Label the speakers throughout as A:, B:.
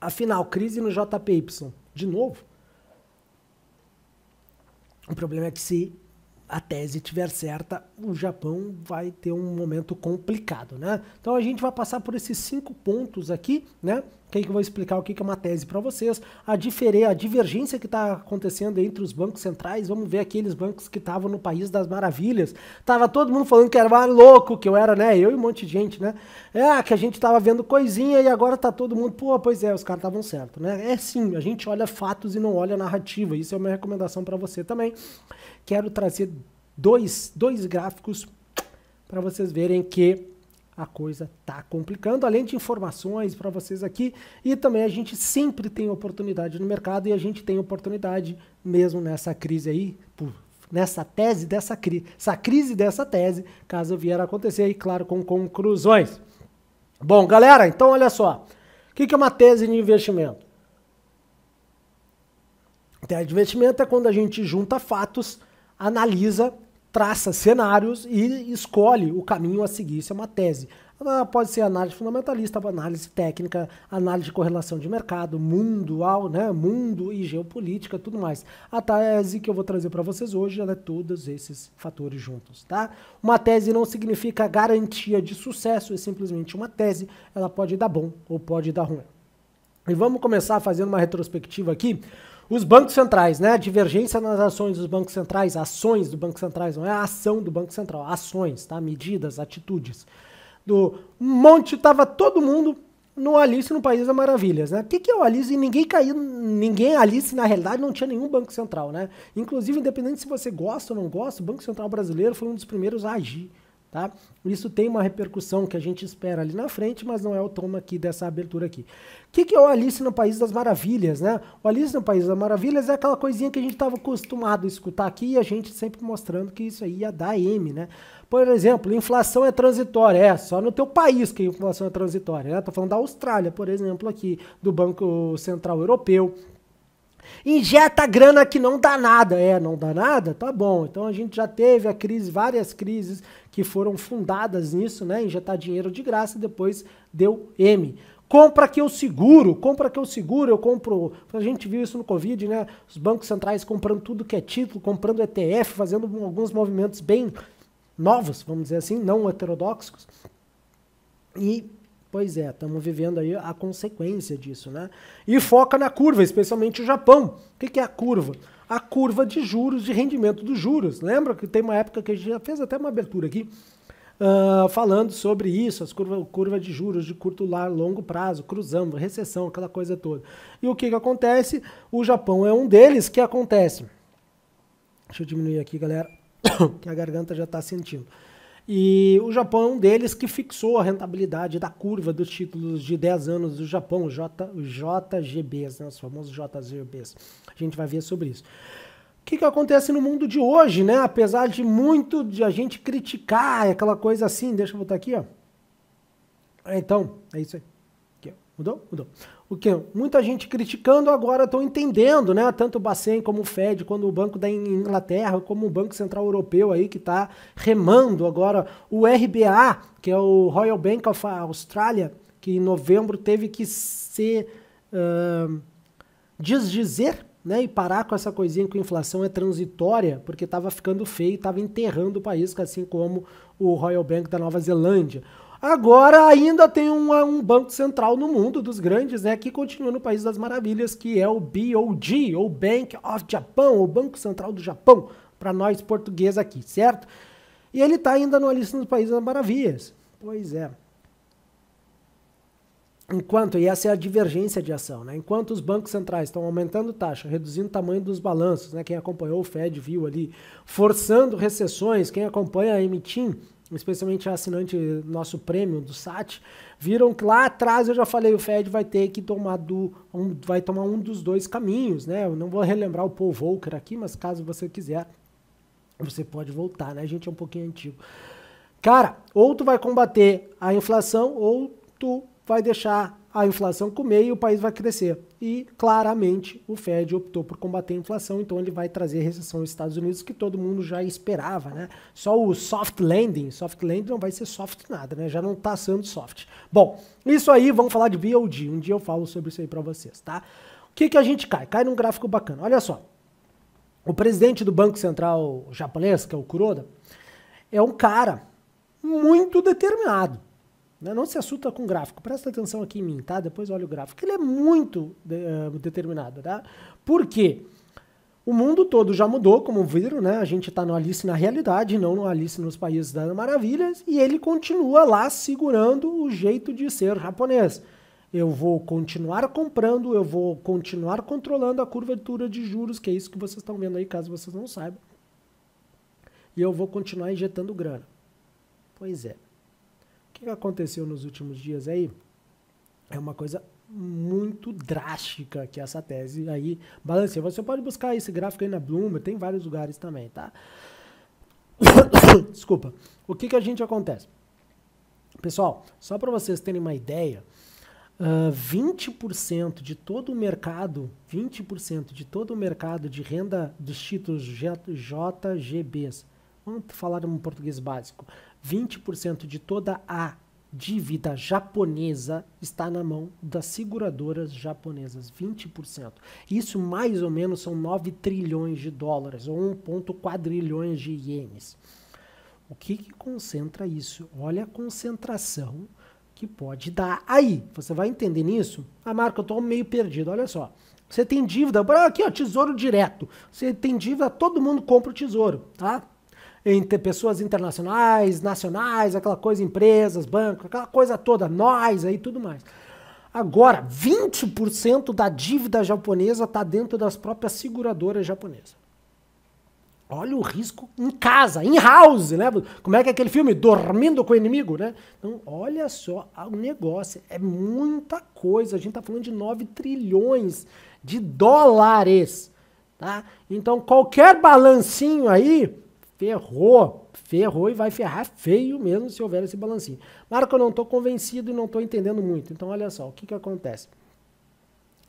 A: Afinal, crise no JPY. De novo? O problema é que se a tese estiver certa, o Japão vai ter um momento complicado, né? Então a gente vai passar por esses 5 pontos aqui, né? Que aí que eu vou explicar o que é uma tese para vocês, a divergência que está acontecendo entre os bancos centrais. Vamos ver aqueles bancos que estavam no País das Maravilhas. Tava todo mundo falando que era louco, que eu era, né? Eu e um monte de gente, né? Que a gente tava vendo coisinha e agora tá todo mundo, pô, pois é, os caras estavam certos, né? É sim, a gente olha fatos e não olha narrativa. Isso é uma recomendação para você também. Quero trazer dois gráficos para vocês verem que a coisa tá complicando, além de informações para vocês aqui, e também a gente sempre tem oportunidade no mercado, e a gente tem oportunidade mesmo nessa crise aí, nessa tese dessa crise, essa crise dessa tese, caso vier a acontecer, e claro, com conclusões. Bom, galera, então olha só, o que é uma tese de investimento? Tese de investimento é quando a gente junta fatos, analisa, traça cenários e escolhe o caminho a seguir. Isso é uma tese. Pode ser análise fundamentalista, análise técnica, análise de correlação de mercado, mundo e geopolítica, tudo mais. A tese que eu vou trazer para vocês hoje é todos esses fatores juntos, tá? Uma tese não significa garantia de sucesso, é simplesmente uma tese. Ela pode dar bom ou pode dar ruim. E vamos começar fazendo uma retrospectiva aqui. Os bancos centrais, né? A divergência nas ações dos bancos centrais, ações do Banco Centrais, não é a ação do Banco Central, ações, tá? Medidas, atitudes. Tava todo mundo no Alice no País das Maravilhas, né? O que é o Alice? E ninguém Alice, na realidade, não tinha nenhum Banco Central, né? Inclusive, independente se você gosta ou não gosta, o Banco Central brasileiro foi um dos primeiros a agir. Tá? Isso tem uma repercussão que a gente espera ali na frente, mas não é o tom aqui dessa abertura aqui. O que é o Alice no País das Maravilhas, né? O Alice no País das Maravilhas é aquela coisinha que a gente estava acostumado a escutar aqui e a gente sempre mostrando que isso aí ia dar M, né? Por exemplo, inflação é transitória. É, só no teu país que a inflação é transitória, né? Tô falando da Austrália, por exemplo, aqui, do Banco Central Europeu. Injeta grana que não dá nada. Não dá nada? Tá bom. Então a gente já teve a crise, várias crises que foram fundadas nisso, né? Injetar dinheiro de graça e depois deu M. Compra que eu seguro, eu compro. A gente viu isso no Covid, né? Os bancos centrais comprando tudo que é título, comprando ETF, fazendo alguns movimentos bem novos, vamos dizer assim, não heterodoxos. E pois é, estamos vivendo aí a consequência disso, né? E foca na curva, especialmente o Japão. O que é a curva? A curva de juros, de rendimento dos juros. Lembra que tem uma época que a gente já fez até uma abertura aqui, falando sobre isso, as curva de juros de curto, longo prazo, cruzando, recessão, aquela coisa toda. E o que acontece? O Japão é um deles que acontece. Deixa eu diminuir aqui, galera, que a garganta já está sentindo. E o Japão é um deles que fixou a rentabilidade da curva dos títulos de 10 anos do Japão, os JGBs, né, os famosos JGBs. A gente vai ver sobre isso. O que acontece no mundo de hoje, né? Apesar de muito de a gente criticar aquela coisa assim, deixa eu botar aqui, ó. Então, é isso aí. Aqui, ó. Mudou? O que? Muita gente criticando, agora estão entendendo, né? Tanto o Bacen como o Fed, como o Banco da Inglaterra, como o Banco Central Europeu aí, que está remando agora. O RBA, que é o Royal Bank of Australia, que em novembro teve que se desdizer, né, e parar com essa coisinha que a inflação é transitória, porque estava ficando feio, estava enterrando o país, assim como o Royal Bank da Nova Zelândia. Agora ainda tem um banco central no mundo dos grandes, né, que continua no País das Maravilhas, que é o BOJ, ou Bank of Japan, o Banco Central do Japão, para nós portugueses aqui, certo? E ele está ainda no Alice no País das Maravilhas. Pois é. E essa é a divergência de ação, né? Enquanto os bancos centrais estão aumentando taxa, reduzindo o tamanho dos balanços, né? Quem acompanhou o Fed viu ali, forçando recessões, quem acompanha a Emitim, especialmente a assinante nosso prêmio do SAT, viram que lá atrás eu já falei, o Fed vai ter que tomar um dos dois caminhos, né? Eu não vou relembrar o Paul Volcker aqui, mas caso você quiser, você pode voltar, né? A gente é um pouquinho antigo. Cara, ou tu vai combater a inflação, ou tu vai deixar a inflação comer e o país vai crescer. E, claramente, o Fed optou por combater a inflação, então ele vai trazer recessão aos Estados Unidos, que todo mundo já esperava, né? Só o soft landing não vai ser soft nada, né? Já não tá sendo soft. Bom, isso aí, vamos falar de BOD. Um dia eu falo sobre isso aí pra vocês, tá? O que a gente cai? Cai num gráfico bacana. Olha só. O presidente do Banco Central japonês, que é o Kuroda, é um cara muito determinado. Não se assusta com o gráfico. Presta atenção aqui em mim, tá? Depois olha o gráfico. Ele é muito determinado, tá? Por quê? O mundo todo já mudou, como viram, né? A gente tá no Alice na realidade, não no Alice nos Países das Maravilhas, e ele continua lá segurando o jeito de ser japonês. Eu vou continuar comprando, eu vou continuar controlando a curvatura de juros, que é isso que vocês estão vendo aí, caso vocês não saibam. E eu vou continuar injetando grana. Pois é. O que aconteceu nos últimos dias aí é uma coisa muito drástica que essa tese aí balanceia. Você pode buscar esse gráfico aí na Bloomberg, tem vários lugares também, tá? Desculpa. O que a gente acontece? Pessoal, só para vocês terem uma ideia, 20% de todo o mercado, 20% de todo o mercado de renda dos títulos JGBs, vamos falar em português básico, 20% de toda a dívida japonesa está na mão das seguradoras japonesas, 20%. Isso mais ou menos são 9 trilhões de dólares, ou 1,4 quadrilhões de ienes. O que concentra isso? Olha a concentração que pode dar. Aí, você vai entender nisso? Ah, Marco, eu estou meio perdido, olha só. Você tem dívida, aqui ó, tesouro direto. Você tem dívida, todo mundo compra o tesouro, tá? Entre pessoas internacionais, nacionais, aquela coisa, empresas, bancos, aquela coisa toda, nós aí, tudo mais. Agora, 20% da dívida japonesa está dentro das próprias seguradoras japonesas. Olha o risco em casa, in house, né? Como é que é aquele filme? Dormindo com o inimigo, né? Então, olha só o negócio, é muita coisa. A gente está falando de 9 trilhões de dólares, tá? Então, qualquer balancinho aí, ferrou e vai ferrar feio mesmo se houver esse balancinho. Marco, eu não estou convencido e não estou entendendo muito. Então, olha só, o que acontece?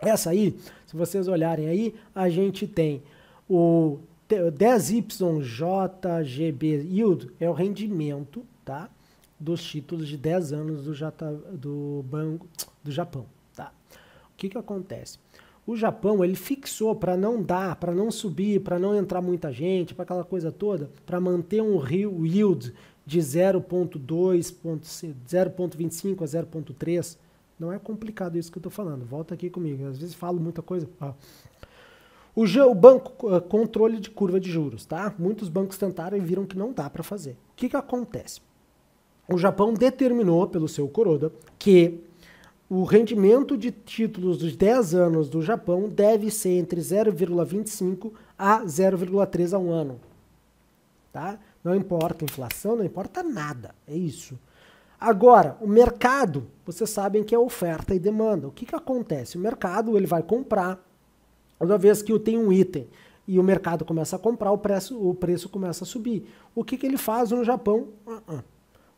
A: Essa aí, se vocês olharem aí, a gente tem o 10YJGB Yield, é o rendimento, tá, dos títulos de 10 anos do Banco do Japão. Tá? O que acontece? O Japão, ele fixou para não dar, para não subir, para não entrar muita gente, para aquela coisa toda, para manter um yield de 0,2, 0,25 a 0,3. Não é complicado isso que eu estou falando. Volta aqui comigo. Às vezes falo muita coisa. O banco, controle de curva de juros, tá? Muitos bancos tentaram e viram que não dá para fazer. O que acontece? O Japão determinou pelo seu Kuroda que o rendimento de títulos dos 10 anos do Japão deve ser entre 0,25 a 0,3 ao ano. Tá? Não importa a inflação, não importa nada. É isso. Agora, o mercado, vocês sabem que é oferta e demanda. O que acontece? O mercado ele vai comprar, toda vez que eu tenho um item e o mercado começa a comprar, o preço começa a subir. O que ele faz no Japão?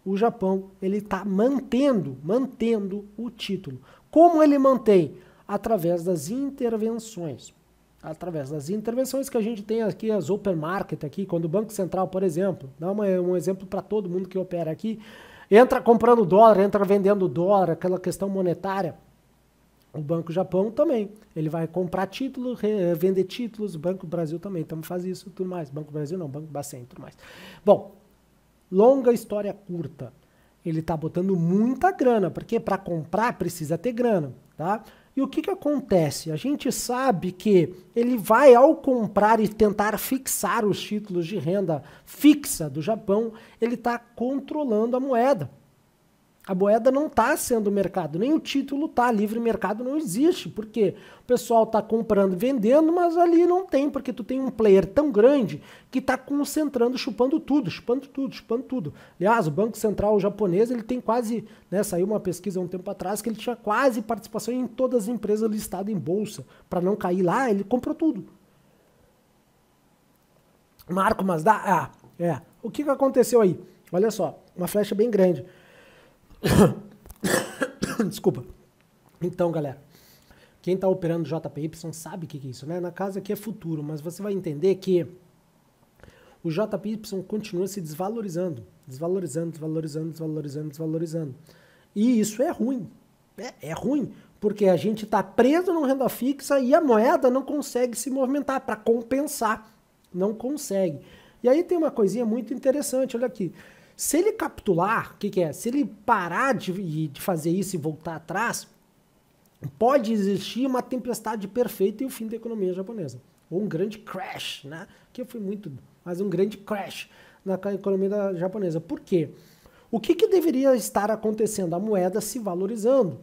A: O Japão ele está mantendo o título. Como ele mantém? Através das intervenções. Através das intervenções que a gente tem aqui, as open market aqui, quando o Banco Central, por exemplo, dá um exemplo para todo mundo que opera aqui, entra comprando dólar, entra vendendo dólar, aquela questão monetária. O Banco Japão também. Ele vai comprar títulos, vender títulos, o Banco Brasil também. Então faz isso tudo mais. Banco Brasil não, Banco Bacen e tudo mais. Bom, longa história curta. Ele está botando muita grana, porque para comprar precisa ter grana, tá? E o que acontece? A gente sabe que ele vai, ao comprar e tentar fixar os títulos de renda fixa do Japão, ele está controlando a moeda. A moeda não está sendo mercado, nem o título está, livre mercado não existe, porque o pessoal está comprando e vendendo, mas ali não tem, porque tu tem um player tão grande que está concentrando, chupando tudo. Aliás, o Banco Central japonês, ele tem quase, né, saiu uma pesquisa há um tempo atrás, que ele tinha quase participação em todas as empresas listadas em bolsa, para não cair lá, ele comprou tudo. Marco, mas dá? O que aconteceu aí? Olha só, uma flecha bem grande. Desculpa. Então, galera, quem está operando JPY sabe o que é isso, né? Na casa aqui é futuro, mas você vai entender que o JPY continua se desvalorizando. E isso é ruim. É ruim, porque a gente está preso numa renda fixa e a moeda não consegue se movimentar para compensar. Não consegue. E aí tem uma coisinha muito interessante, olha aqui. Se ele capitular, o que é? Se ele parar de fazer isso e voltar atrás, pode existir uma tempestade perfeita e o fim da economia japonesa. Ou um grande crash, né? Que foi muito, mas um grande crash na economia japonesa. Por quê? O que deveria estar acontecendo? A moeda se valorizando.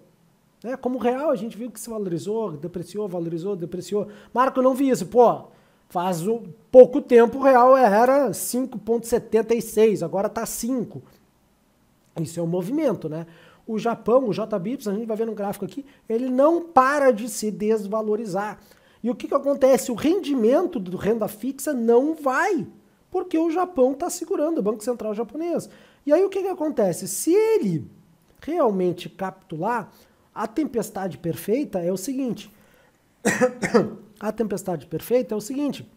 A: Né? Como o real, a gente viu que se valorizou, depreciou, valorizou, depreciou. Marco, eu não vi isso. Pô, faz pouco tempo o real era 5,76, agora está 5. Isso é um movimento, né? O Japão, o JBIPS, a gente vai ver no gráfico aqui, ele não para de se desvalorizar. E o que acontece? O rendimento do renda fixa não vai, porque o Japão está segurando, o Banco Central japonês. E aí o que acontece? Se ele realmente capitular, a tempestade perfeita é o seguinte. A tempestade perfeita é o seguinte.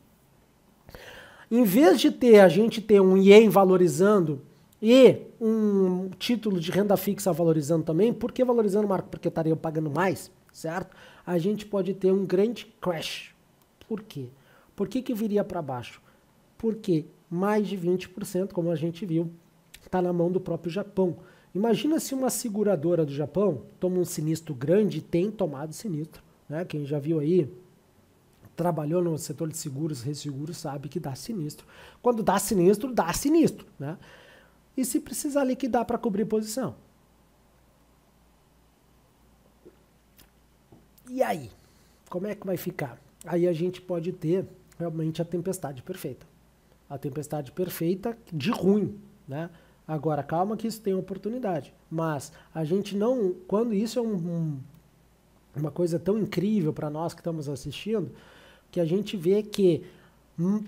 A: Em vez de a gente ter um ien valorizando e um título de renda fixa valorizando também, por que valorizando, Marco? Porque estaria pagando mais, certo? A gente pode ter um grande crash. Por quê? Por que viria para baixo? Porque mais de 20%, como a gente viu, está na mão do próprio Japão. Imagina se uma seguradora do Japão toma um sinistro grande e tem tomado sinistro. Né? Quem já viu aí, trabalhou no setor de seguros, resseguros, sabe que dá sinistro. Quando dá sinistro, dá sinistro. Né? E se precisar liquidar para cobrir posição? E aí? Como é que vai ficar? Aí a gente pode ter realmente a tempestade perfeita. A tempestade perfeita de ruim, né? Agora, calma que isso tem oportunidade. Mas a gente não... Quando isso é uma coisa tão incrível para nós que estamos assistindo, que a gente vê que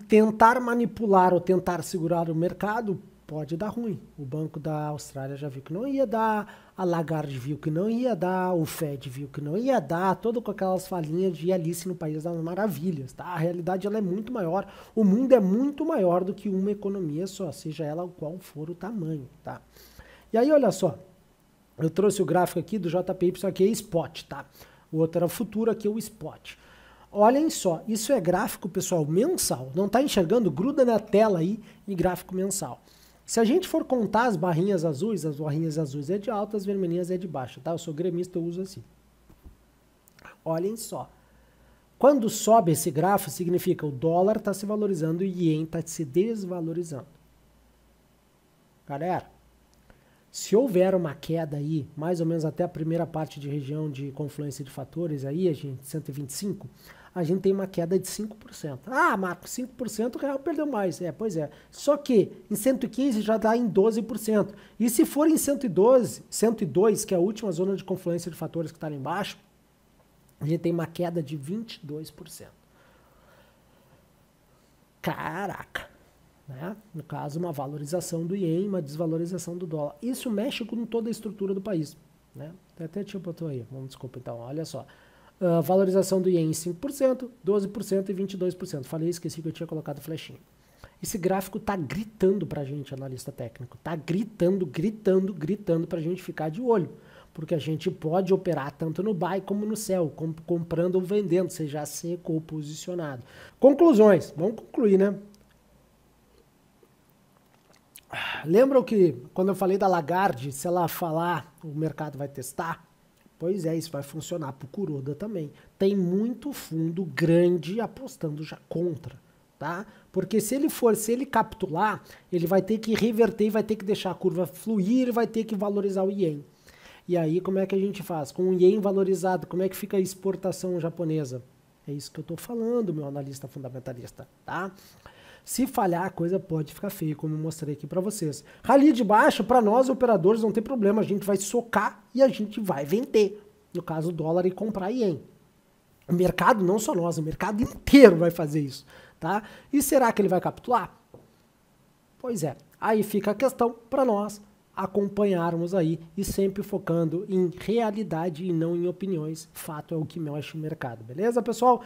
A: tentar manipular ou tentar segurar o mercado pode dar ruim. O Banco da Austrália já viu que não ia dar, a Lagarde viu que não ia dar, o Fed viu que não ia dar, todo com aquelas falinhas de Alice no País das Maravilhas, tá? A realidade ela é muito maior, o mundo é muito maior do que uma economia só, seja ela qual for o tamanho, tá? E aí, olha só, eu trouxe o gráfico aqui do JPY, isso aqui é spot, tá? O outro era futuro, aqui é o spot. Olhem só, isso é gráfico, pessoal, mensal, não tá enxergando? Gruda na tela aí em gráfico mensal. Se a gente for contar as barrinhas azuis é de alta, as vermelhinhas é de baixa, tá? Eu sou gremista, eu uso assim. Olhem só. Quando sobe esse gráfico, significa o dólar está se valorizando e o ien está se desvalorizando. Galera, se houver uma queda aí, mais ou menos até a primeira parte de região de confluência de fatores aí, a gente, 125, a gente tem uma queda de 5%. Ah, Marco, 5% o real perdeu mais. Pois é. Só que em 115 já está em 12%. E se for em 102, que é a última zona de confluência de fatores que está lá embaixo, a gente tem uma queda de 22%. Caraca! Né? No caso, uma valorização do ien, uma desvalorização do dólar. Isso mexe com toda a estrutura do país. Né? Até tinha botou aí. Desculpa, então, olha só. Valorização do ien em 5%, 12% e 22%. Falei, esqueci que eu tinha colocado flechinha. Esse gráfico está gritando para a gente, analista técnico. Está gritando para a gente ficar de olho. Porque a gente pode operar tanto no buy como no sell, comprando ou vendendo, seja seco ou posicionado. Conclusões. Vamos concluir, né? Lembram que quando eu falei da Lagarde, se ela falar, o mercado vai testar? Pois é, isso vai funcionar para o Kuroda também. Tem muito fundo grande apostando já contra, tá? Porque se ele capitular, ele vai ter que reverter e vai ter que deixar a curva fluir e vai ter que valorizar o ien. E aí, como é que a gente faz? Com o ien valorizado, como é que fica a exportação japonesa? É isso que eu estou falando, meu analista fundamentalista, tá? Se falhar, a coisa pode ficar feia, como eu mostrei aqui para vocês. Rally de baixo, para nós, operadores, não tem problema. A gente vai socar e a gente vai vender. No caso, dólar e comprar ien. O mercado, não só nós, o mercado inteiro vai fazer isso, tá? E será que ele vai capitular? Pois é. Aí fica a questão para nós, acompanharmos aí e sempre focando em realidade e não em opiniões. Fato é o que mexe o mercado, beleza, pessoal?